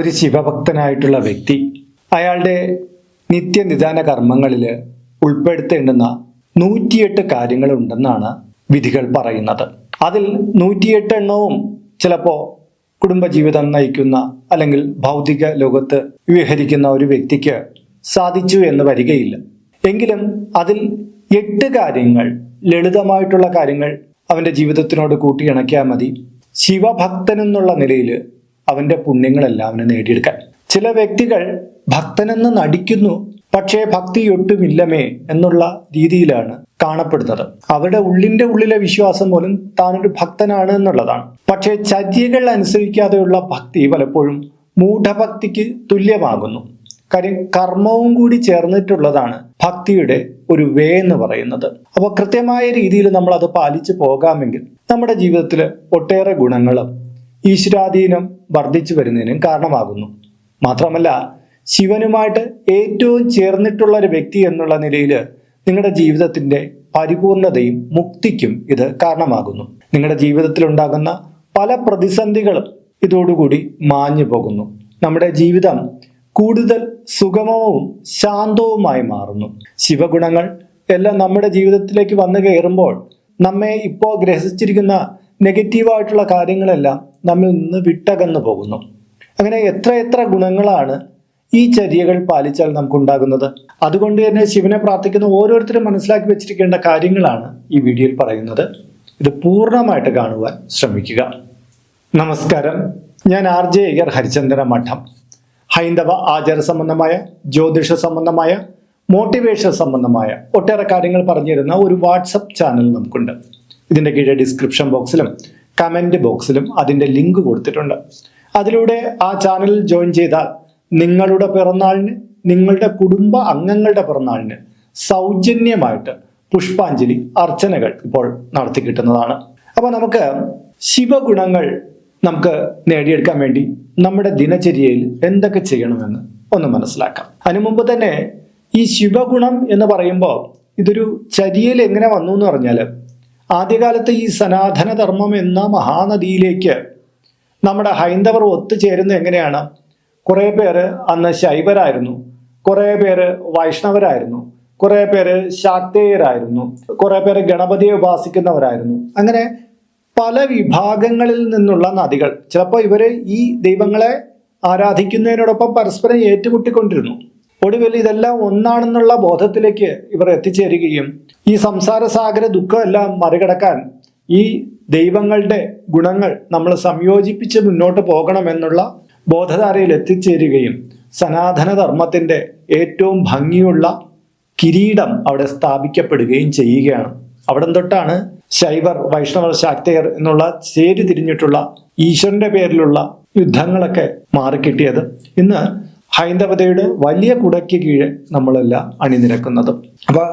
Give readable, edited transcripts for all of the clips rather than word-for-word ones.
ഒരു ശിവഭക്തനായിട്ടുള്ള വ്യക്തി അയാളുടെ നിത്യനിദാന കർമ്മങ്ങളിൽ ഉൾപ്പെടുത്തേണ്ടുന്ന 108 കാര്യങ്ങളുണ്ടെന്നാണ് വിധികൾ പറയുന്നത്. അതിൽ 108 എണ്ണവും ചിലപ്പോൾ കുടുംബജീവിതം നയിക്കുന്ന അല്ലെങ്കിൽ ഭൗതിക ലോകത്ത് വിഹരിക്കുന്ന ഒരു വ്യക്തിക്ക് സാധിച്ചു എന്ന് വരികയില്ല. എങ്കിലും അതിൽ 8 കാര്യങ്ങൾ, ലളിതമായിട്ടുള്ള കാര്യങ്ങൾ അവൻ്റെ ജീവിതത്തിനോട് കൂട്ടിയിണക്കിയാൽ മതി ശിവഭക്തനെന്നുള്ള നിലയിൽ അവൻ്റെ പുണ്യങ്ങളെല്ലാം അവന് നേടിയെടുക്കാൻ. ചില വ്യക്തികൾ ഭക്തനെന്ന് നടിക്കുന്നു, പക്ഷേ ഭക്തി ഒട്ടുമില്ലമേ എന്നുള്ള രീതിയിലാണ് കാണപ്പെടുന്നത്. അവരുടെ ഉള്ളിലെ വിശ്വാസം പോലും താനൊരു ഭക്തനാണ് എന്നുള്ളതാണ്. പക്ഷേ ചര്യകൾ അനുസരിക്കാതെയുള്ള ഭക്തി പലപ്പോഴും മൂഢഭക്തിക്ക് തുല്യമാകുന്നു. കാര്യം കർമ്മവും കൂടി ചേർന്നിട്ടുള്ളതാണ് ഭക്തിയുടെ ഒരു വേ എന്ന് പറയുന്നത്. അപ്പോൾ കൃത്യമായ രീതിയിൽ നമ്മൾ അത് പാലിച്ചു പോകാമെങ്കിൽ നമ്മുടെ ജീവിതത്തിൽ ഒട്ടേറെ ഗുണങ്ങളും ഈശ്വരാധീനം വർദ്ധിച്ചു വരുന്നതിനും കാരണമാകുന്നു. മാത്രമല്ല, ശിവനുമായിട്ട് ഏറ്റവും ചേർന്നിട്ടുള്ള ഒരു വ്യക്തി എന്നുള്ള നിലയിൽ നിങ്ങളുടെ ജീവിതത്തിന്റെ പരിപൂർണതയും മുക്തിക്കും ഇത് കാരണമാകുന്നു. നിങ്ങളുടെ ജീവിതത്തിൽ ഉണ്ടാകുന്ന പല പ്രതിസന്ധികളും ഇതോടുകൂടി മാഞ്ഞു പോകുന്നു. നമ്മുടെ ജീവിതം കൂടുതൽ സുഗമവും ശാന്തവുമായി മാറുന്നു. ശിവഗുണങ്ങൾ എല്ലാം നമ്മുടെ ജീവിതത്തിലേക്ക് വന്നു കയറുമ്പോൾ നമ്മെ ഇപ്പോൾ ഗ്രഹിച്ചിരിക്കുന്ന നെഗറ്റീവായിട്ടുള്ള കാര്യങ്ങളെല്ലാം നമ്മിൽ നിന്ന് വിട്ടകന്നു പോകുന്നു. അങ്ങനെ എത്ര ഗുണങ്ങളാണ് ഈ ചര്യകൾ പാലിച്ചാൽ നമുക്കുണ്ടാകുന്നത്. അതുകൊണ്ട് തന്നെ ശിവനെ പ്രാർത്ഥിക്കുന്ന ഓരോരുത്തരും മനസ്സിലാക്കി വെച്ചിരിക്കേണ്ട കാര്യങ്ങളാണ് ഈ വീഡിയോയിൽ പറയുന്നത്. ഇത് പൂർണ്ണമായിട്ട് കാണുവാൻ ശ്രമിക്കുക. നമസ്കാരം, ഞാൻ RJ അയ്യർ ഹരിചന്ദ്ര മഠം. ഹൈന്ദവ ആചാര സംബന്ധമായ, ജ്യോതിഷ സംബന്ധമായ, മോട്ടിവേഷൻ സംബന്ധമായ ഒട്ടേറെ കാര്യങ്ങൾ പറഞ്ഞു തരുന്ന ഒരു വാട്സപ്പ് ചാനൽ നമുക്കുണ്ട്. ഇതിൻ്റെ കീഴെ ഡിസ്ക്രിപ്ഷൻ ബോക്സിലും കമൻറ്റ് ബോക്സിലും അതിൻ്റെ ലിങ്ക് കൊടുത്തിട്ടുണ്ട്. അതിലൂടെ ആ ചാനലിൽ ജോയിൻ ചെയ്താൽ നിങ്ങളുടെ പിറന്നാളിന്, നിങ്ങളുടെ കുടുംബ അംഗങ്ങളുടെ പിറന്നാളിന് സൗജന്യമായിട്ട് പുഷ്പാഞ്ജലി അർച്ചനകൾ ഇപ്പോൾ നടത്തി കിട്ടുന്നതാണ്. അപ്പോൾ നമുക്ക് ശിവഗുണങ്ങൾ നമുക്ക് നേടിയെടുക്കാൻ വേണ്ടി നമ്മുടെ ദിനചര്യയിൽ എന്തൊക്കെ ചെയ്യണമെന്ന് ഒന്ന് മനസ്സിലാക്കാം. അതിനു മുമ്പ് തന്നെ ഈ ശിവഗുണം എന്ന് പറയുമ്പോൾ ഇതൊരു ചര്യയിൽ എങ്ങനെ വന്നു എന്ന് പറഞ്ഞാൽ, ആദ്യകാലത്ത് ഈ സനാതനധർമ്മം എന്ന മഹാനദിയിലേക്ക് നമ്മുടെ ഹൈന്ദവർ ഒത്തുചേരുന്നത് എങ്ങനെയാണ്? കുറേ പേര് അന്ന് ശൈവരായിരുന്നു, കുറേ പേര് വൈഷ്ണവരായിരുന്നു, കുറേ പേര് ശാക്തേയരായിരുന്നു, കുറേ പേര് ഗണപതിയെ ഉപാസിക്കുന്നവരായിരുന്നു. അങ്ങനെ പല വിഭാഗങ്ങളിൽ നിന്നുള്ള നദികൾ, ചിലപ്പോൾ ഇവര് ഈ ദൈവങ്ങളെ ആരാധിക്കുന്നതിനോടൊപ്പം പരസ്പരം ഏറ്റുമുട്ടിക്കൊണ്ടിരുന്നു. ഒടുവിൽ ഇതെല്ലാം ഒന്നാണെന്നുള്ള ബോധത്തിലേക്ക് ഇവർ എത്തിച്ചേരുകയും ഈ സംസാര സാഗര ദുഃഖമെല്ലാം മറികടക്കാൻ ഈ ദൈവങ്ങളുടെ ഗുണങ്ങൾ നമ്മൾ സംയോജിപ്പിച്ച് മുന്നോട്ട് പോകണമെന്നുള്ള ബോധധാരയിൽ എത്തിച്ചേരുകയും സനാതനധർമ്മത്തിന്റെ ഏറ്റവും ഭംഗിയുള്ള കിരീടം അവിടെ സ്ഥാപിക്കപ്പെടുകയും ചെയ്യുകയാണ്. അവിടെ തൊട്ടാണ് ശൈവർ, വൈഷ്ണവർ, ശാക്തേയർ എന്നുള്ള ചേരി തിരിഞ്ഞിട്ടുള്ള ഈശ്വരന്റെ പേരിലുള്ള യുദ്ധങ്ങളൊക്കെ മാറിക്കിട്ടിയത്. ഇന്ന് ഹൈന്ദവതയുടെ വലിയ കുടയ്ക്ക് കീഴെ നമ്മളെല്ലാം അണിനിരക്കുന്നത്. അപ്പൊ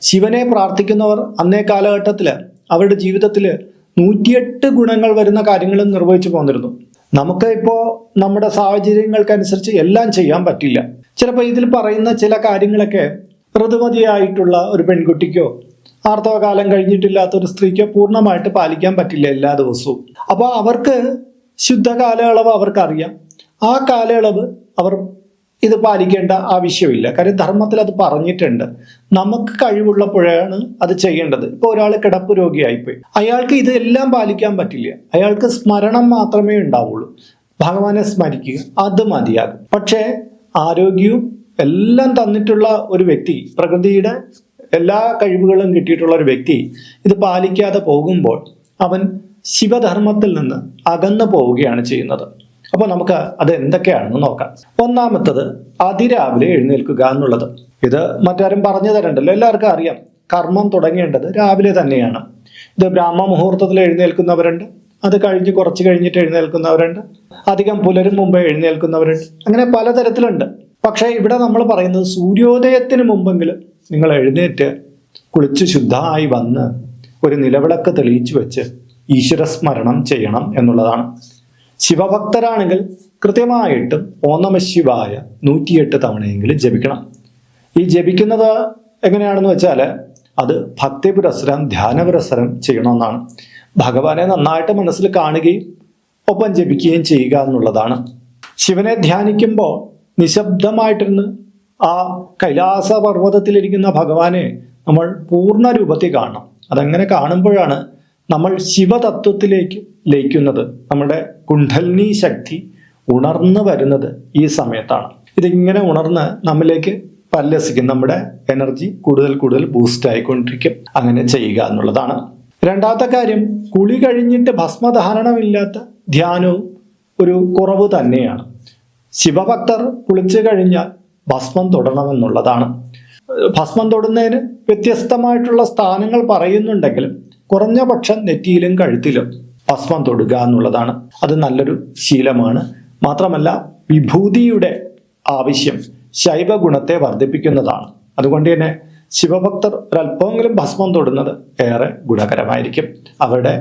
ശിവനെ പ്രാർത്ഥിക്കുന്നവർ അന്നേ കാലഘട്ടത്തിൽ അവരുടെ ജീവിതത്തിൽ 108 ഗുണങ്ങൾ വരുന്ന കാര്യങ്ങളും നിർവഹിച്ചു പോന്നിരുന്നു. നമുക്ക് ഇപ്പോൾ നമ്മുടെ സാഹചര്യങ്ങൾക്കനുസരിച്ച് എല്ലാം ചെയ്യാൻ പറ്റില്ല. ചിലപ്പോൾ ഇതിൽ പറയുന്ന ചില കാര്യങ്ങളൊക്കെ ഋതുമതിയായിട്ടുള്ള ഒരു പെൺകുട്ടിക്കോ ആർത്തവകാലം കഴിഞ്ഞിട്ടില്ലാത്ത ഒരു സ്ത്രീക്കോ പൂർണ്ണമായിട്ട് പാലിക്കാൻ പറ്റില്ല എല്ലാ ദിവസവും. അപ്പോൾ അവർക്ക് ശുദ്ധ കാലയളവ് അവർക്കറിയാം. ആ കാലയളവ് അവർ ഇത് പാലിക്കേണ്ട ആവശ്യമില്ല. കാര്യം ധർമ്മത്തിൽ അത് പറഞ്ഞിട്ടുണ്ട്. നമുക്ക് കഴിവുള്ളപ്പോഴാണ് അത് ചെയ്യേണ്ടത്. ഇപ്പോൾ ഒരാൾ കിടപ്പ് രോഗിയായിപ്പോയി, അയാൾക്ക് ഇതെല്ലാം പാലിക്കാൻ പറ്റില്ല. അയാൾക്ക് സ്മരണം മാത്രമേ ഉണ്ടാവുള്ളൂ. ഭഗവാനെ സ്മരിക്കുക, അത് മതിയാകും. പക്ഷേ ആരോഗ്യവും എല്ലാം തന്നിട്ടുള്ള ഒരു വ്യക്തി, പ്രകൃതിയുടെ എല്ലാ കഴിവുകളും കിട്ടിയിട്ടുള്ള ഒരു വ്യക്തി ഇത് പാലിക്കാതെ പോകുമ്പോൾ അവൻ ശിവധർമ്മത്തിൽ നിന്ന് അകന്നു പോവുകയാണ് ചെയ്യുന്നത്. അപ്പോൾ നമുക്ക് അത് എന്തൊക്കെയാണെന്ന് നോക്കാം. ഒന്നാമത്തത് അതിരാവിലെ എഴുന്നേൽക്കുക എന്നുള്ളത്. ഇത് മറ്റാരും പറഞ്ഞു തരണ്ടല്ലോ, എല്ലാവർക്കും അറിയാം. കർമ്മം തുടങ്ങേണ്ടത് രാവിലെ തന്നെയാണ്. ഇത് ബ്രാഹ്മ മുഹൂർത്തത്തിൽ എഴുന്നേൽക്കുന്നവരുണ്ട്, അത് കഴിഞ്ഞ് കുറച്ച് കഴിഞ്ഞിട്ട് എഴുന്നേൽക്കുന്നവരുണ്ട്, അധികം പുലരും മുമ്പ് എഴുന്നേൽക്കുന്നവരുണ്ട്, അങ്ങനെ പലതരത്തിലുണ്ട്. പക്ഷേ ഇവിടെ നമ്മൾ പറയുന്നത് സൂര്യോദയത്തിന് മുമ്പെങ്കിലും നിങ്ങൾ എഴുന്നേറ്റ് കുളിച്ച് ശുദ്ധമായി വന്ന് ഒരു നിലവിളക്ക് തെളിയിച്ചു വെച്ച് ഈശ്വരസ്മരണം ചെയ്യണം എന്നുള്ളതാണ്. ശിവഭക്തരാണെങ്കിൽ കൃത്യമായിട്ടും ഓം നമഃ ശിവായ 108 തവണയെങ്കിലും ജപിക്കണം. ഈ ജപിക്കുന്നത് എങ്ങനെയാണെന്ന് വെച്ചാൽ അത് ഭക്തി പുരസ്സരം, ധ്യാന പുരസ്സരം ചെയ്യണമെന്നാണ്. ഭഗവാനെ നന്നായിട്ട് മനസ്സിൽ കാണുകയും ഒപ്പം ജപിക്കുകയും ചെയ്യുക എന്നുള്ളതാണ്. ശിവനെ ധ്യാനിക്കുമ്പോൾ നിശബ്ദമായിട്ടിരുന്ന് ആ കൈലാസ പർവ്വതത്തിലിരിക്കുന്ന ഭഗവാനെ നമ്മൾ പൂർണ്ണ രൂപത്തിൽ കാണണം. അതെങ്ങനെ കാണുമ്പോഴാണ് നമ്മൾ ശിവതത്വത്തിലേക്ക് ലയിക്കുന്നത്, നമ്മുടെ കുണ്ഡലിനി ശക്തി ഉണർന്നു വരുന്നത് ഈ സമയത്താണ്. ഇതിങ്ങനെ ഉണർന്ന് നമ്മിലേക്ക് പരിലസിക്കും, നമ്മുടെ എനർജി കൂടുതൽ കൂടുതൽ ബൂസ്റ്റ് ആയിക്കൊണ്ടിരിക്കും. അങ്ങനെ ചെയ്യുക എന്നുള്ളതാണ്. രണ്ടാമത്തെ കാര്യം, കുളി കഴിഞ്ഞിട്ട് ഭസ്മധാരണമില്ലാത്ത ധ്യാനവും ഒരു കുറവ് തന്നെയാണ്. ശിവഭക്തർ കുളിച്ചു കഴിഞ്ഞാൽ ഭസ്മം തൊടണമെന്നുള്ളതാണ്. ഭസ്മം തൊടുന്നതിന് വ്യത്യസ്തമായിട്ടുള്ള സ്ഥാനങ്ങൾ പറയുന്നുണ്ടെങ്കിലും കുറഞ്ഞ പക്ഷം നെറ്റിയിലും കഴുത്തിലും ഭസ്മം തൊടുക എന്നുള്ളതാണ്. അത് നല്ലൊരു ശീലമാണ്. മാത്രമല്ല വിഭൂതിയുടെ ആവശ്യം ശൈവഗുണത്തെ വർദ്ധിപ്പിക്കുന്നതാണ്. അതുകൊണ്ട് തന്നെ ശിവഭക്തർ ഒരല്പമെങ്കിലും ഭസ്മം തൊടുന്നത് ഏറെ ഗുണകരമായിരിക്കും. അവരുടെ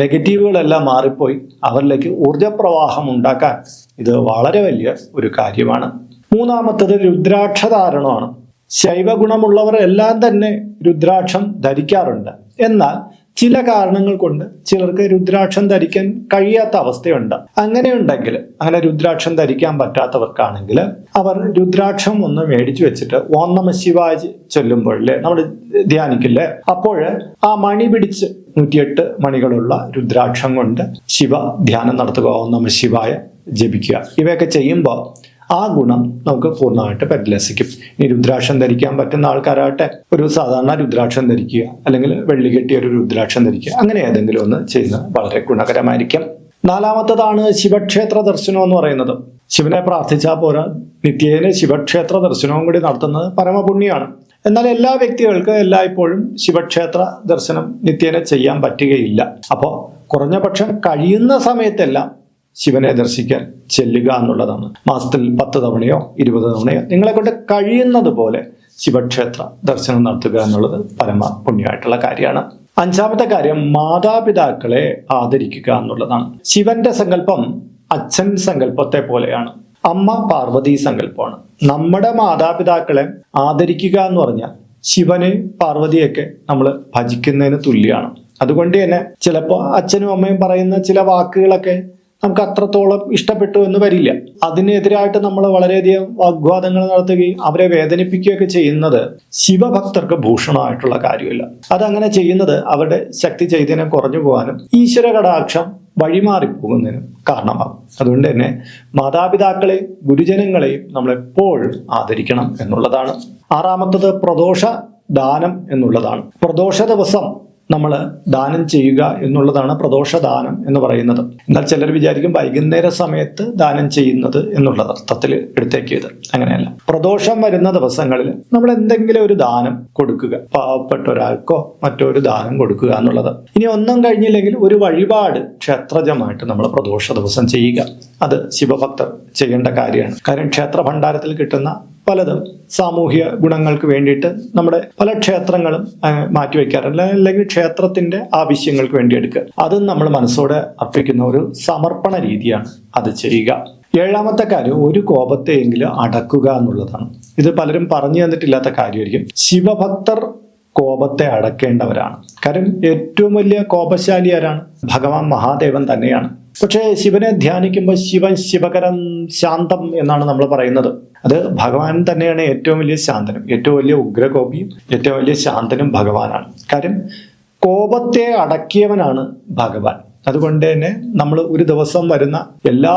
നെഗറ്റീവുകളെല്ലാം മാറിപ്പോയി അവരിലേക്ക് ഊർജപ്രവാഹം ഉണ്ടാക്കാൻ ഇത് വളരെ വലിയ ഒരു കാര്യമാണ്. മൂന്നാമത്തത് രുദ്രാക്ഷധാരണമാണ്. ശൈവഗുണമുള്ളവർ എല്ലാം തന്നെ രുദ്രാക്ഷം ധരിക്കാറുണ്ട്. എന്നാൽ ചില കാരണങ്ങൾ കൊണ്ട് ചിലർക്ക് രുദ്രാക്ഷം ധരിക്കാൻ കഴിയാത്ത അവസ്ഥയുണ്ട്. അങ്ങനെ രുദ്രാക്ഷം ധരിക്കാൻ പറ്റാത്തവർക്കാണെങ്കിൽ അവർ രുദ്രാക്ഷം ഒന്ന് മേടിച്ചു വെച്ചിട്ട് ഓം നമഃ ശിവായ ചൊല്ലുമ്പോഴല്ലേ നമ്മൾ ധ്യാനിക്കില്ലേ, അപ്പോൾ ആ മണി പിടിച്ച് 108 മണികളുള്ള രുദ്രാക്ഷം കൊണ്ട് ശിവ ധ്യാനം നടത്തുക, ഓം നമഃ ശിവായ ജപിക്കുക. ഇവയൊക്കെ ചെയ്യുമ്പോൾ ആ ഗുണം നമുക്ക് പൂർണ്ണമായിട്ട് പരിലസിക്കും. ഈ രുദ്രാക്ഷം ധരിക്കാൻ പറ്റുന്ന ആൾക്കാരാകട്ടെ ഒരു സാധാരണ രുദ്രാക്ഷം ധരിക്കുക, അല്ലെങ്കിൽ വെള്ളി കെട്ടിയ ഒരു രുദ്രാക്ഷം ധരിക്കുക, അങ്ങനെ ഏതെങ്കിലും ഒന്ന് ചെയ്യുന്നത് വളരെ ഗുണകരമായിരിക്കും. നാലാമത്തതാണ് ശിവക്ഷേത്ര ദർശനം എന്ന് പറയുന്നത്. ശിവനെ പ്രാർത്ഥിച്ചാൽ പോരാ, നിത്യേന ശിവക്ഷേത്ര ദർശനവും കൂടി നടത്തുന്നത് പരമപുണ്യമാണ്. എന്നാൽ എല്ലാ വ്യക്തികൾക്കും എല്ലായ്പ്പോഴും ശിവക്ഷേത്ര ദർശനം നിത്യേന ചെയ്യാൻ പറ്റുകയില്ല. അപ്പോൾ കുറഞ്ഞ പക്ഷം കഴിയുന്ന സമയത്തെല്ലാം ശിവനെ ദർശിക്കാൻ ചെല്ലുക എന്നുള്ളതാണ്. മാസത്തിൽ 10 തവണയോ 20 തവണയോ നിങ്ങളെ കൊണ്ട് കഴിയുന്നത് പോലെ ശിവക്ഷേത്ര ദർശനം നടത്തുക എന്നുള്ളത് പരമ പുണ്യമായിട്ടുള്ള കാര്യമാണ്. അഞ്ചാമത്തെ കാര്യം, മാതാപിതാക്കളെ ആദരിക്കുക എന്നുള്ളതാണ്. ശിവന്റെ സങ്കല്പം അച്ഛൻ സങ്കല്പത്തെ പോലെയാണ്, അമ്മ പാർവതി സങ്കല്പമാണ്. നമ്മുടെ മാതാപിതാക്കളെ ആദരിക്കുക എന്ന് പറഞ്ഞാൽ ശിവനെ പാർവതിയൊക്കെ നമ്മൾ ഭജിക്കുന്നതിന് തുല്യമാണ്. അതുകൊണ്ട് തന്നെ ചിലപ്പോൾ അച്ഛനും അമ്മയും പറയുന്ന ചില വാക്കുകളൊക്കെ നമുക്ക് അത്രത്തോളം ഇഷ്ടപ്പെട്ടു എന്ന് വരില്ല. അതിനെതിരായിട്ട് നമ്മൾ വളരെയധികം വാഗ്വാദങ്ങൾ നടത്തുകയും അവരെ വേദനിപ്പിക്കുകയൊക്കെ ചെയ്യുന്നത് ശിവഭക്തർക്ക് ഭൂഷണമായിട്ടുള്ള കാര്യമില്ല. അതങ്ങനെ ചെയ്യുന്നത് അവരുടെ ശക്തി ചൈതന്യം കുറഞ്ഞു പോകാനും ഈശ്വര കടാക്ഷം വഴിമാറിപ്പോകുന്നതിനും കാരണമാകും. അതുകൊണ്ട് തന്നെ മാതാപിതാക്കളെയും ഗുരുജനങ്ങളെയും നമ്മൾ എപ്പോഴും ആദരിക്കണം എന്നുള്ളതാണ്. ആറാമത്തത് പ്രദോഷ ദാനം എന്നുള്ളതാണ്. പ്രദോഷ ദിവസം നമ്മൾ ദാനം ചെയ്യുക എന്നുള്ളതാണ് പ്രദോഷ ദാനം എന്ന് പറയുന്നത്. എന്നാൽ ചിലർ വിചാരിക്കും വൈകുന്നേര സമയത്ത് ദാനം ചെയ്യുന്നത് എന്നുള്ള അർത്ഥത്തിൽ എടുത്തേക്കിയത്. അങ്ങനെയല്ല. പ്രദോഷം വരുന്ന ദിവസങ്ങളിൽ നമ്മൾ എന്തെങ്കിലും ഒരു ദാനം കൊടുക്കുക, പാവപ്പെട്ട ഒരാൾക്കോ മറ്റൊരു ദാനം കൊടുക്കുക എന്നുള്ളത്. ഇനി ഒന്നും കഴിഞ്ഞില്ലെങ്കിൽ ഒരു വഴിപാട് ക്ഷേത്രജമായിട്ട് നമ്മൾ പ്രദോഷ ദിവസം ചെയ്യുക. അത് ശിവഭക്തർ ചെയ്യേണ്ട കാര്യമാണ്. കാര്യം ക്ഷേത്ര ഭണ്ഡാരത്തിൽ കിട്ടുന്ന പലതും സാമൂഹ്യ ഗുണങ്ങൾക്ക് വേണ്ടിയിട്ട് നമ്മുടെ പല ക്ഷേത്രങ്ങളും മാറ്റിവെക്കാറില്ല, അല്ലെങ്കിൽ ക്ഷേത്രത്തിന്റെ ആവശ്യങ്ങൾക്ക് വേണ്ടി എടുക്കുക. അതും നമ്മൾ മനസ്സോടെ അർപ്പിക്കുന്ന ഒരു സമർപ്പണ രീതിയാണ് അത് ചെയ്യുക. ഏഴാമത്തെ കാര്യം, ഒരു കോപത്തെയെങ്കിലും അടക്കുക എന്നുള്ളതാണ്. ഇത് പലരും പറഞ്ഞു തന്നിട്ടില്ലാത്ത കാര്യമായിരിക്കും. ശിവഭക്തർ കോപത്തെ അടക്കേണ്ടവരാണ്. കാര്യം ഏറ്റവും വലിയ കോപശാലി ആരാണ്? ഭഗവാൻ മഹാദേവൻ തന്നെയാണ്. പക്ഷേ ശിവനെ ധ്യാനിക്കുമ്പോൾ ശിവൻ ശിവകരം ശാന്തം എന്നാണ് നമ്മൾ പറയുന്നത്. അത് ഭഗവാൻ തന്നെയാണ് ഏറ്റവും വലിയ ശാന്തനും, ഏറ്റവും വലിയ ഉഗ്രകോപിയും ഏറ്റവും വലിയ ശാന്തനും ഭഗവാനാണ്. കാര്യം കോപത്തെ അടക്കിയവനാണ് ഭഗവാൻ. അതുകൊണ്ട് തന്നെ നമ്മൾ ഒരു ദിവസം വരുന്ന എല്ലാ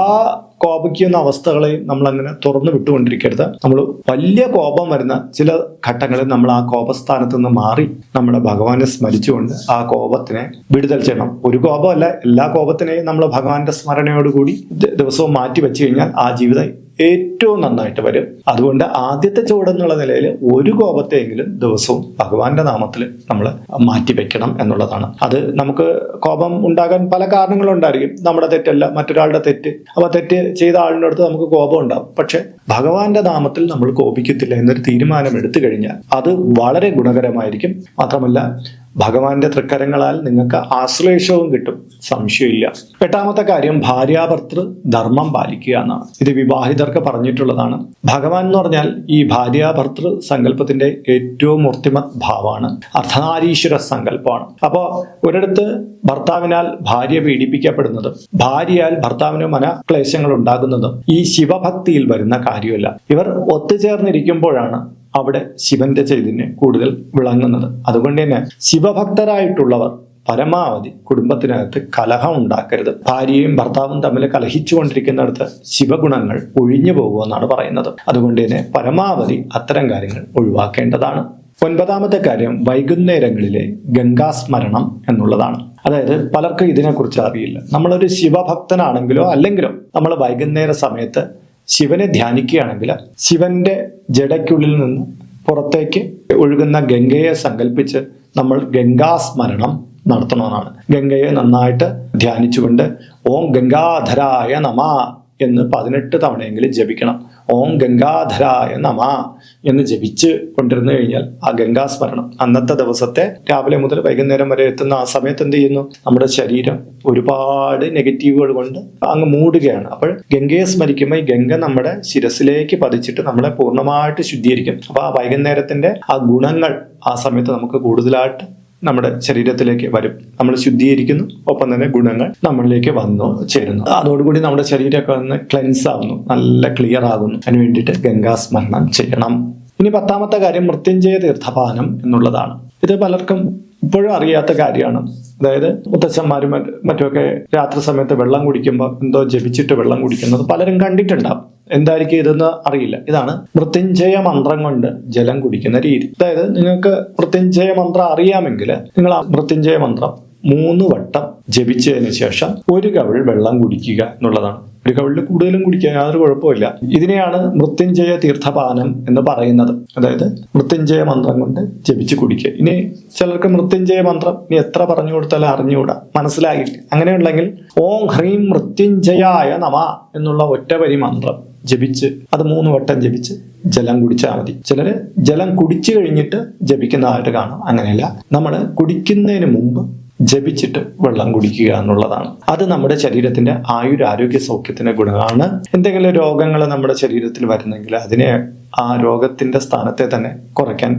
കോപിക്കുന്ന അവസ്ഥകളെയും നമ്മൾ അങ്ങനെ തുറന്നു വിട്ടുകൊണ്ടിരിക്കരുത്. നമ്മൾ വലിയ കോപം വരുന്ന ചില ഘട്ടങ്ങളിൽ നമ്മൾ ആ കോപസ്ഥാനത്ത് നിന്ന് മാറി നമ്മുടെ ഭഗവാനെ സ്മരിച്ചുകൊണ്ട് ആ കോപത്തിനെ വിടുതൽ ചെയ്യണം. ഒരു കോപമല്ല, എല്ലാ കോപത്തിനെയും നമ്മൾ ഭഗവാന്റെ സ്മരണയോടുകൂടി ദിവസവും മാറ്റി വെച്ച് കഴിഞ്ഞാൽ ആ ജീവിതം ഏറ്റവും നന്നായിട്ട് വരും. അതുകൊണ്ട് ആദ്യത്തെ ചുവടെന്നുള്ള നിലയിൽ ഒരു കോപത്തെയെങ്കിലും ദിവസവും ഭഗവാന്റെ നാമത്തിൽ നമ്മൾ മാറ്റിവെക്കണം എന്നുള്ളതാണ്. അത് നമുക്ക് കോപം ഉണ്ടാകാൻ പല കാരണങ്ങളുണ്ടായിരിക്കും. നമ്മുടെ തെറ്റല്ല, മറ്റൊരാളുടെ തെറ്റ്. അപ്പൊ തെറ്റ് ചെയ്ത ആളിൻ്റെ അടുത്ത് നമുക്ക് കോപം ഉണ്ടാവും. പക്ഷെ ഭഗവാന്റെ നാമത്തിൽ നമ്മൾ കോപിക്കത്തില്ല എന്നൊരു തീരുമാനം എടുത്തു കഴിഞ്ഞാൽ അത് വളരെ ഗുണകരമായിരിക്കും. മാത്രമല്ല ഭഗവാന്റെ തൃക്കരങ്ങളാൽ നിങ്ങൾക്ക് ആശ്ലേഷവും കിട്ടും, സംശയമില്ല. 8ാമത്തെ കാര്യം ഭാര്യാഭർത്തൃ ധർമ്മം പാലിക്കുക എന്നാണ്. ഇത് വിവാഹിതർക്ക് പറഞ്ഞിട്ടുള്ളതാണ്. ഭഗവാൻ എന്ന് പറഞ്ഞാൽ ഈ ഭാര്യാഭർത്തൃ സങ്കല്പത്തിന്റെ ഏറ്റവും മൂർത്തിമത് ഭാവമാണ്, അർദ്ധനാരീശ്വര സങ്കല്പമാണ്. അപ്പോൾ ഒരിടത്ത് ഭർത്താവിനാൽ ഭാര്യ പീഡിപ്പിക്കപ്പെടുന്നതും ഭാര്യയാൽ ഭർത്താവിന് മനക്ലേശങ്ങൾ ഉണ്ടാകുന്നതും ഈ ശിവഭക്തിയിൽ വരുന്ന കാര്യമല്ല. ഇവർ ഒത്തുചേർന്നിരിക്കുമ്പോഴാണ് അവിടെ ശിവന്റെ ചൈതന്യം കൂടുതൽ വിളങ്ങുന്നത്. അതുകൊണ്ട് തന്നെ ശിവഭക്തരായിട്ടുള്ളവർ പരമാവധി കുടുംബത്തിനകത്ത് കലഹം ഉണ്ടാക്കരുത്. ഭാര്യയും ഭർത്താവും തമ്മിൽ കലഹിച്ചു കൊണ്ടിരിക്കുന്നിടത്ത് ശിവഗുണങ്ങൾ ഒഴിഞ്ഞു പോകുമെന്നാണ് പറയുന്നത്. അതുകൊണ്ട് തന്നെ പരമാവധി അത്തരം കാര്യങ്ങൾ ഒഴിവാക്കേണ്ടതാണ്. 9ാമത്തെ കാര്യം വൈകുന്നേരങ്ങളിലെ ഗംഗാസ്മരണം എന്നുള്ളതാണ്. അതായത് പലർക്കും ഇതിനെക്കുറിച്ച് അറിയില്ല. നമ്മളൊരു ശിവഭക്തനാണെങ്കിലോ അല്ലെങ്കിലോ നമ്മൾ വൈകുന്നേര സമയത്ത് ശിവനെ ധ്യാനിക്കുകയാണെങ്കിൽ ശിവന്റെ ജടയ്ക്കുള്ളിൽ നിന്ന് പുറത്തേക്ക് ഒഴുകുന്ന ഗംഗയെ സങ്കല്പിച്ച് നമ്മൾ ഗംഗാസ്മരണം നടത്തണമെന്നാണ്. ഗംഗയെ നന്നായിട്ട് ധ്യാനിച്ചുകൊണ്ട് ഓം ഗംഗാധരായ നമ എന്ന് 18 തവണയെങ്കിലും ജപിക്കണം. ഓം ഗംഗാധരായ നമ എന്ന് ജപിച്ച് കൊണ്ടിരുന്നു കഴിഞ്ഞാൽ ആ ഗംഗാസ്മരണം അന്നത്തെ ദിവസത്തെ രാവിലെ മുതൽ വൈകുന്നേരം വരെ എത്തുന്ന ആ സമയത്ത് എന്ത് ചെയ്യുന്നു, നമ്മുടെ ശരീരം ഒരുപാട് നെഗറ്റീവുകൾ കൊണ്ട് അങ്ങ് മൂടുകയാണ്. അപ്പോൾ ഗംഗയെ സ്മരിക്കുമ്പോൾ ഈ ഗംഗ നമ്മുടെ ശിരസിലേക്ക് പതിച്ചിട്ട് നമ്മളെ പൂർണ്ണമായിട്ട് ശുദ്ധീകരിക്കും. അപ്പോൾ ആ വൈകുന്നേരത്തിന്റെ ആ ഗുണങ്ങൾ ആ സമയത്ത് നമുക്ക് കൂടുതലായിട്ട് നമ്മുടെ ശരീരത്തിലേക്ക് വരും. നമ്മൾ ശുദ്ധീകരിക്കുന്നു, ഒപ്പം തന്നെ ഗുണങ്ങൾ നമ്മളിലേക്ക് വന്നു ചേരുന്നു. അതോടുകൂടി നമ്മുടെ ശരീരമൊക്കെ ഒന്ന് ക്ലെൻസ് ആവുന്നു, നല്ല ക്ലിയർ ആകുന്നു. അതിന് വേണ്ടിയിട്ട് ഗംഗാസ്മരണം ചെയ്യണം. ഇനി 10ാമത്തെ കാര്യം മൃത്യുഞ്ജയ തീർത്ഥപാനം എന്നുള്ളതാണ്. ഇത് പലർക്കും ഇപ്പോഴും അറിയാത്ത കാര്യമാണ്. അതായത് മുത്തച്ഛന്മാരും മറ്റുമൊക്കെ രാത്രി സമയത്ത് വെള്ളം കുടിക്കുമ്പോൾ എന്തോ ജപിച്ചിട്ട് വെള്ളം കുടിക്കുന്നത് പലരും കണ്ടിട്ടുണ്ടാവും. എന്തായിരിക്കും ഇതെന്ന് അറിയില്ല. ഇതാണ് മൃത്യുഞ്ജയ മന്ത്രം കൊണ്ട് ജലം കുടിക്കുന്ന രീതി. അതായത് നിങ്ങൾക്ക് മൃത്യുഞ്ജയ മന്ത്രം അറിയാമെങ്കിൽ നിങ്ങൾ ആ മൃത്യുഞ്ജയ മന്ത്രം 3 വട്ടം ജപിച്ചതിന് ശേഷം 1 കവിൾ വെള്ളം കുടിക്കുക എന്നുള്ളതാണ്. 1 കവിളിൽ കൂടുതലും കുടിക്കുക, യാതൊരു കുഴപ്പമില്ല. ഇതിനെയാണ് മൃത്യുഞ്ജയ തീർത്ഥപാനം എന്ന് പറയുന്നത്. അതായത് മൃത്യുഞ്ജയ മന്ത്രം കൊണ്ട് ജപിച്ച് കുടിക്കുക. ഇനി ചിലർക്ക് മൃത്യുഞ്ജയ മന്ത്രം ഇനി എത്ര പറഞ്ഞു കൊടുത്താലും അറിഞ്ഞുകൂടാ, മനസ്സിലാകില്ല. അങ്ങനെയുണ്ടെങ്കിൽ ഓം ഹ്രീം മൃത്യുഞ്ജയായ നമ എന്നുള്ള ഒറ്റവരി മന്ത്രം ജപിച്ച് അത് 3 വട്ടം ജപിച്ച് ജലം കുടിച്ചാൽ മതി. ചിലര് ജലം കുടിച്ചു കഴിഞ്ഞിട്ട് ജപിക്കുന്നതായിട്ട് കാണാം. അങ്ങനെയല്ല, നമ്മൾ കുടിക്കുന്നതിന് മുമ്പ് ജപിച്ചിട്ട് വെള്ളം കുടിക്കുക എന്നുള്ളതാണ്. അത് നമ്മുടെ ശരീരത്തിന്റെ ആരോഗ്യ സൗഖ്യത്തിന് ഗുണമാണ്. എന്തെങ്കിലും രോഗങ്ങൾ നമ്മുടെ ശരീരത്തിൽ വരുന്നെങ്കിൽ അതിനെ ആ രോഗത്തിന്റെ സ്ഥാനത്തെ തന്നെ കുറയ്ക്കാൻ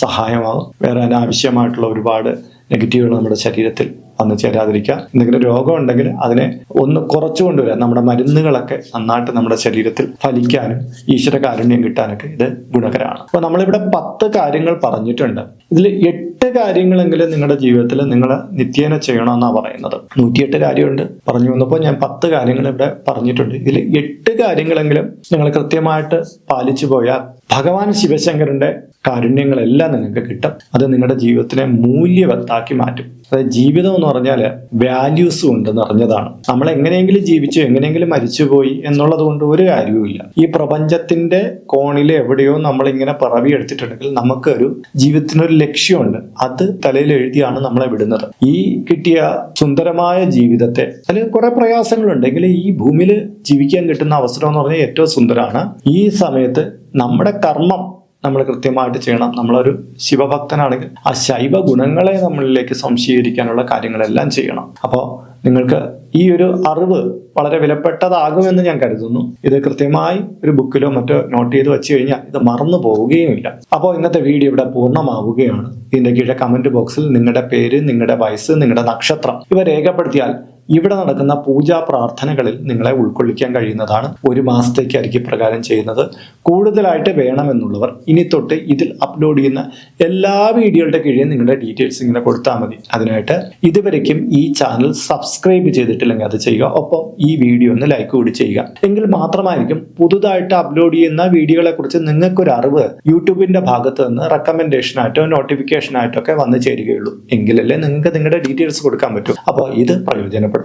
സഹായമാകും. വേറെ അനാവശ്യമായിട്ടുള്ള ഒരുപാട് നെഗറ്റീവുകൾ നമ്മുടെ ശരീരത്തിൽ വന്നു ചേരാതിരിക്കുക. എന്തെങ്കിലും രോഗം ഉണ്ടെങ്കിൽ അതിനെ ഒന്ന് കുറച്ചു കൊണ്ടുവരാൻ നമ്മുടെ മരുന്നുകളൊക്കെ നന്നായിട്ട് നമ്മുടെ ശരീരത്തിൽ ഫലിക്കാനും ഈശ്വര കാരുണ്യം കിട്ടാനൊക്കെ ഇത് ഗുണകരമാണ്. അപ്പൊ നമ്മളിവിടെ 10 കാര്യങ്ങൾ പറഞ്ഞിട്ടുണ്ട്. ഇതിൽ 8 കാര്യങ്ങളെങ്കിലും നിങ്ങളുടെ ജീവിതത്തിൽ നിങ്ങൾ നിത്യേന ചെയ്യണമെന്നാണ് പറയുന്നത്. 108 കാര്യമുണ്ട് പറഞ്ഞു വന്നപ്പോൾ ഞാൻ 10 കാര്യങ്ങൾ ഇവിടെ പറഞ്ഞിട്ടുണ്ട്. ഇതിൽ 8 കാര്യങ്ങളെങ്കിലും നിങ്ങൾ കൃത്യമായിട്ട് പാലിച്ചു പോയാൽ ഭഗവാൻ ശിവശങ്കരന്റെ കാരുണ്യങ്ങളെല്ലാം നിങ്ങൾക്ക് കിട്ടും. അത് നിങ്ങളുടെ ജീവിതത്തിനെ മൂല്യവത്താക്കി മാറ്റും. അതായത് ജീവിതം എന്ന് പറഞ്ഞാൽ വാല്യൂസ് കൊണ്ട് നിറഞ്ഞതാണ്. നമ്മൾ എങ്ങനെയെങ്കിലും ജീവിച്ചു, എങ്ങനെയെങ്കിലും മരിച്ചുപോയി എന്നുള്ളത് കൊണ്ട് ഒരു കാര്യവുമില്ല. ഈ പ്രപഞ്ചത്തിന്റെ കോണിൽ എവിടെയോ നമ്മളിങ്ങനെ പിറവി എടുത്തിട്ടുണ്ടെങ്കിൽ നമുക്കൊരു ജീവിതത്തിനൊരു ലക്ഷ്യമുണ്ട്. അത് തലയിൽ എഴുതിയാണ് നമ്മളെ വിടുന്നത്. ഈ കിട്ടിയ സുന്ദരമായ ജീവിതത്തെ അതിൽ കുറെ പ്രയാസങ്ങളുണ്ടെങ്കിൽ ഈ ഭൂമിയിൽ ജീവിക്കാൻ കിട്ടുന്ന അവസരം എന്ന് പറഞ്ഞാൽ ഏറ്റവും സുന്ദരമാണ്. ഈ സമയത്ത് നമ്മുടെ കർമ്മം നമ്മൾ കൃത്യമായിട്ട് ചെയ്യണം. നമ്മളൊരു ശിവഭക്തനാണെങ്കിൽ ആ ശൈവ ഗുണങ്ങളെ നമ്മളിലേക്ക് സംശീകരിക്കാനുള്ള കാര്യങ്ങളെല്ലാം ചെയ്യണം. അപ്പോൾ നിങ്ങൾക്ക് ഈ ഒരു അറിവ് വളരെ വിലപ്പെട്ടതാകുമെന്ന് ഞാൻ കരുതുന്നു. ഇത് കൃത്യമായി ഒരു ബുക്കിലോ മറ്റോ നോട്ട് ചെയ്ത് വെച്ച് കഴിഞ്ഞാൽ ഇത് മറന്നു പോവുകയുമില്ല. അപ്പോൾ ഇന്നത്തെ വീഡിയോ ഇവിടെ പൂർണ്ണമാവുകയാണ്. ഇതിന്റെ കീഴെ കമന്റ് ബോക്സിൽ നിങ്ങളുടെ പേര്, നിങ്ങളുടെ വയസ്സ്, നിങ്ങളുടെ നക്ഷത്രം ഇവ രേഖപ്പെടുത്തിയാൽ ഇവിടെ നടക്കുന്ന പൂജാ പ്രാർത്ഥനകളിൽ നിങ്ങളെ ഉൾക്കൊള്ളിക്കാൻ കഴിയുന്നതാണ്. 1 മാസത്തേക്കായിരിക്കും പ്രകാരം ചെയ്യുന്നത്. കൂടുതലായിട്ട് വേണമെന്നുള്ളവർ ഇനി തൊട്ട് ഇതിൽ അപ്ലോഡ് ചെയ്യുന്ന എല്ലാ വീഡിയോയുടെ കീഴിൽ നിങ്ങളുടെ ഡീറ്റെയിൽസ് ഇങ്ങനെ കൊടുത്താൽ മതി. അതിനായിട്ട് ഇതുവരയ്ക്കും ഈ ചാനൽ സബ്സ്ക്രൈബ് ചെയ്തിട്ടില്ലെങ്കിൽ അത് ചെയ്യുക. ഒപ്പം ഈ വീഡിയോ ഒന്ന് ലൈക്ക് കൂടി ചെയ്യുക. എങ്കിൽ മാത്രമായിരിക്കും പുതുതായിട്ട് അപ്ലോഡ് ചെയ്യുന്ന വീഡിയോകളെ കുറിച്ച് നിങ്ങൾക്കൊരു അറിവ് യൂട്യൂബിന്റെ ഭാഗത്ത് നിന്ന് റെക്കമെൻഡേഷനായിട്ടോ നോട്ടിഫിക്കേഷനായിട്ടോ ഒക്കെ വന്നു ചേരുകയുള്ളൂ. എങ്കിലല്ലേ നിങ്ങൾക്ക് നിങ്ങളുടെ ഡീറ്റെയിൽസ് കൊടുക്കാൻ പറ്റൂ. അപ്പോൾ ഇത് പ്രയോജനപ്പെടുത്തുക.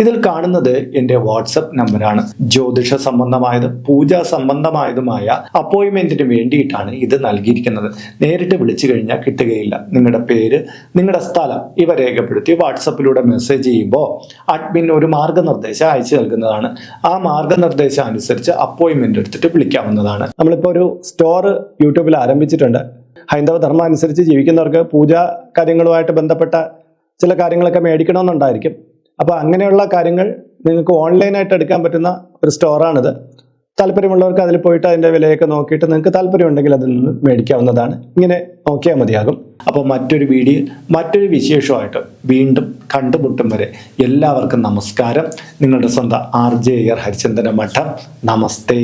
ഇതിൽ കാണുന്നത് എന്റെ വാട്സപ്പ് നമ്പറാണ്. ജ്യോതിഷ സംബന്ധമായതും പൂജാ സംബന്ധമായതുമായ അപ്പോയിന്റ്മെന്റിന് വേണ്ടിയിട്ടാണ് ഇത് നൽകിയിരിക്കുന്നത്. നേരിട്ട് വിളിച്ചു കഴിഞ്ഞാൽ കിട്ടുകയില്ല. നിങ്ങളുടെ പേര്, നിങ്ങളുടെ സ്ഥലം ഇവ രേഖപ്പെടുത്തി വാട്സപ്പിലൂടെ മെസ്സേജ് ചെയ്യുമ്പോൾ അഡ്മിൻ ഒരു മാർഗനിർദ്ദേശം അയച്ചു നൽകുന്നതാണ്. ആ മാർഗനിർദ്ദേശം അനുസരിച്ച് അപ്പോയിന്റ്മെന്റ് എടുത്തിട്ട് വിളിക്കാവുന്നതാണ്. നമ്മളിപ്പോൾ ഒരു സ്റ്റോർ യൂട്യൂബിൽ ആരംഭിച്ചിട്ടുണ്ട്. ഹൈന്ദവ ധർമ്മം അനുസരിച്ച് ജീവിക്കുന്നവർക്ക് പൂജാ കാര്യങ്ങളുമായിട്ട് ബന്ധപ്പെട്ട ചില കാര്യങ്ങളൊക്കെ മേടിക്കണമെന്നുണ്ടായിരിക്കും. അപ്പോൾ അങ്ങനെയുള്ള കാര്യങ്ങൾ നിങ്ങൾക്ക് ഓൺലൈനായിട്ട് എടുക്കാൻ പറ്റുന്ന ഒരു സ്റ്റോറാണിത്. താല്പര്യമുള്ളവർക്ക് അതിൽ പോയിട്ട് അതിൻ്റെ വിലയൊക്കെ നോക്കിയിട്ട് നിങ്ങൾക്ക് താല്പര്യമുണ്ടെങ്കിൽ അതിൽ നിന്ന് മേടിക്കാവുന്നതാണ്. ഇങ്ങനെ നോക്കിയാൽ മതിയാകും. അപ്പോൾ മറ്റൊരു വീഡിയോ മറ്റൊരു വിശേഷമായിട്ട് വീണ്ടും കണ്ടുമുട്ടും വരെ എല്ലാവർക്കും നമസ്കാരം. നിങ്ങളുടെ സ്വന്തം RJ ഹരിചന്ദന മഠം. നമസ്തേ.